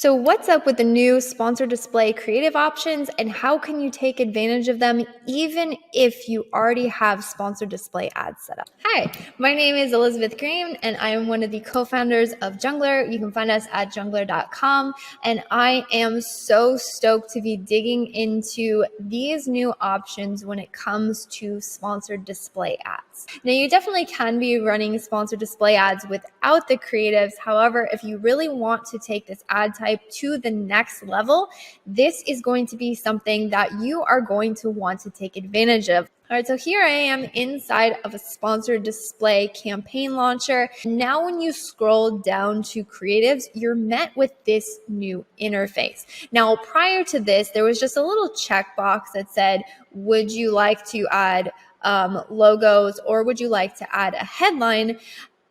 So what's up with the new sponsor display creative options, and how can you take advantage of them even if you already have sponsor display ads set up? Hi, my name is Elizabeth Green and I am one of the co-founders of Junglr. You can find us at junglr.com, and I am so stoked to be digging into these new options when it comes to sponsored display ads. Now, you definitely can be running sponsored display ads without the creatives. However, if you really want to take this ad type to the next level, this is going to be something that you are going to want to take advantage of. All right, so here I am inside of a sponsored display campaign launcher. Now, when you scroll down to creatives, you're met with this new interface. Now, prior to this, there was just a little checkbox that said, would you like to add logos, or would you like to add a headline?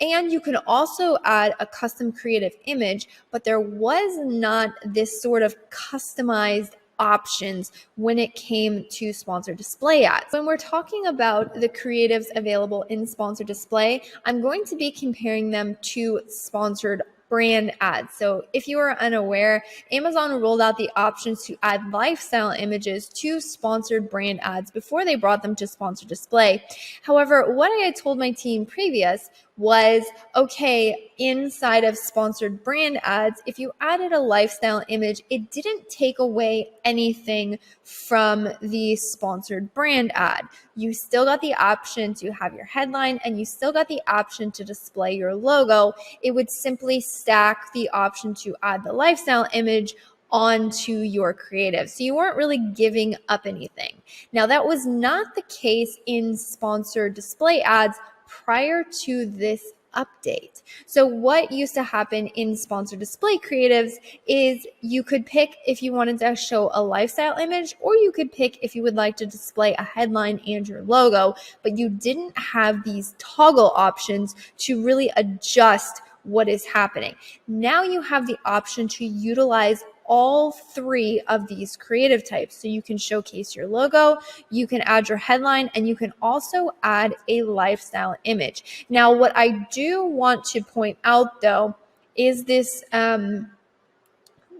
And you can also add a custom creative image, but there was not this sort of customized options when it came to sponsored display ads. When we're talking about the creatives available in sponsored display, I'm going to be comparing them to sponsored brand ads. So if you are unaware, Amazon rolled out the options to add lifestyle images to sponsored brand ads before they brought them to sponsored display. However, what I had told my team previous was, okay, inside of sponsored brand ads, if you added a lifestyle image, it didn't take away anything from the sponsored brand ad. You still got the option to have your headline, and you still got the option to display your logo. It would simply stack the option to add the lifestyle image onto your creative. So you weren't really giving up anything. Now, that was not the case in sponsored display ads prior to this update. So what used to happen in sponsored display creatives is you could pick if you wanted to show a lifestyle image, or you could pick if you would like to display a headline and your logo, but you didn't have these toggle options to really adjust what is happening. Now you have the option to utilize all three of these creative types. So you can showcase your logo, you can add your headline, and you can also add a lifestyle image. Now, what I do want to point out though is this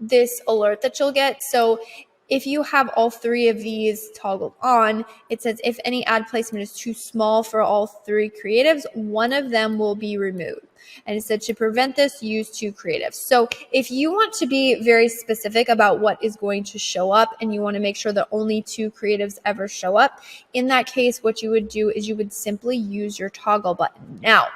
this alert that you'll get. So if you have all three of these toggled on, it says if any ad placement is too small for all three creatives, one of them will be removed. And it said to prevent this, use two creatives. So if you want to be very specific about what is going to show up, and you want to make sure that only two creatives ever show up, in that case, what you would do is you would simply use your toggle button. Now,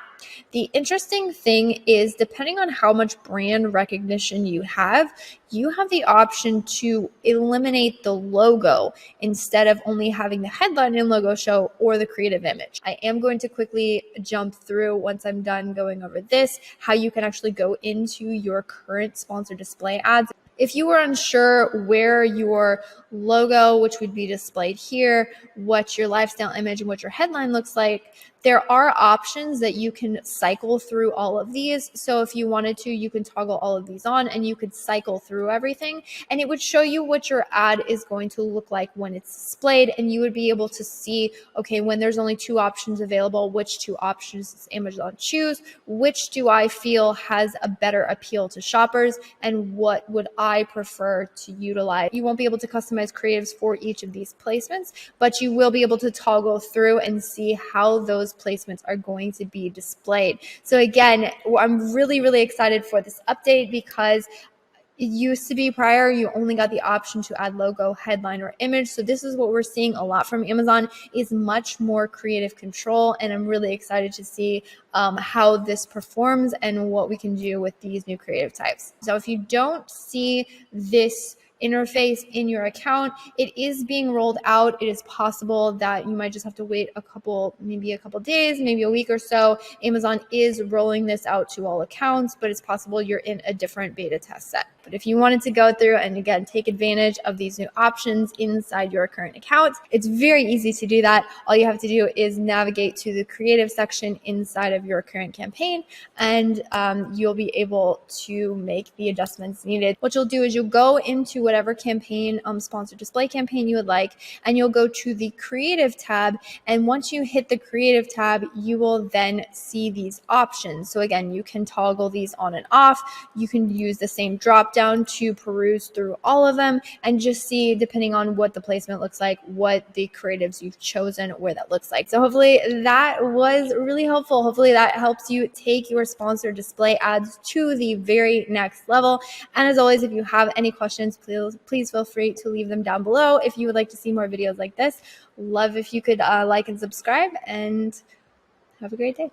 the interesting thing is, depending on how much brand recognition you have the option to eliminate the logo instead of only having the headline and logo show, or the creative image. I am going to quickly jump through, once I'm done going over this, how you can actually go into your current sponsored display ads. If you were unsure where your logo, which would be displayed here, what your lifestyle image and what your headline looks like, there are options that you can cycle through all of these. So if you wanted to, you can toggle all of these on and you could cycle through everything, and it would show you what your ad is going to look like when it's displayed. And you would be able to see, okay, when there's only two options available, which two options does Amazon choose? Which do I feel has a better appeal to shoppers? And what would I prefer to utilize? You won't be able to customize creatives for each of these placements, but you will be able to toggle through and see how those placements are going to be displayed. So again, I'm really, really excited for this update, because it used to be prior, you only got the option to add logo, headline, or image. So this is what we're seeing a lot from Amazon, is much more creative control. And I'm really excited to see how this performs and what we can do with these new creative types. So if you don't see this interface in your account, it is being rolled out. It is possible that you might just have to wait maybe a couple days, maybe a week or so. Amazon is rolling this out to all accounts, but it's possible you're in a different beta test set. But if you wanted to go through and again take advantage of these new options inside your current account, it's very easy to do that. All you have to do is navigate to the creative section inside of your current campaign, and you'll be able to make the adjustments needed. What you'll do is you'll go into whatever campaign, sponsored display campaign you would like, and you'll go to the creative tab. And once you hit the creative tab, you will then see these options. So again, you can toggle these on and off. You can use the same drop down to peruse through all of them and just see, depending on what the placement looks like, what the creatives you've chosen, where that looks like. So hopefully that was really helpful. Hopefully that helps you take your sponsored display ads to the very next level. And as always, if you have any questions, please feel free to leave them down below. If you would like to see more videos like this, love if you could like and subscribe, and have a great day.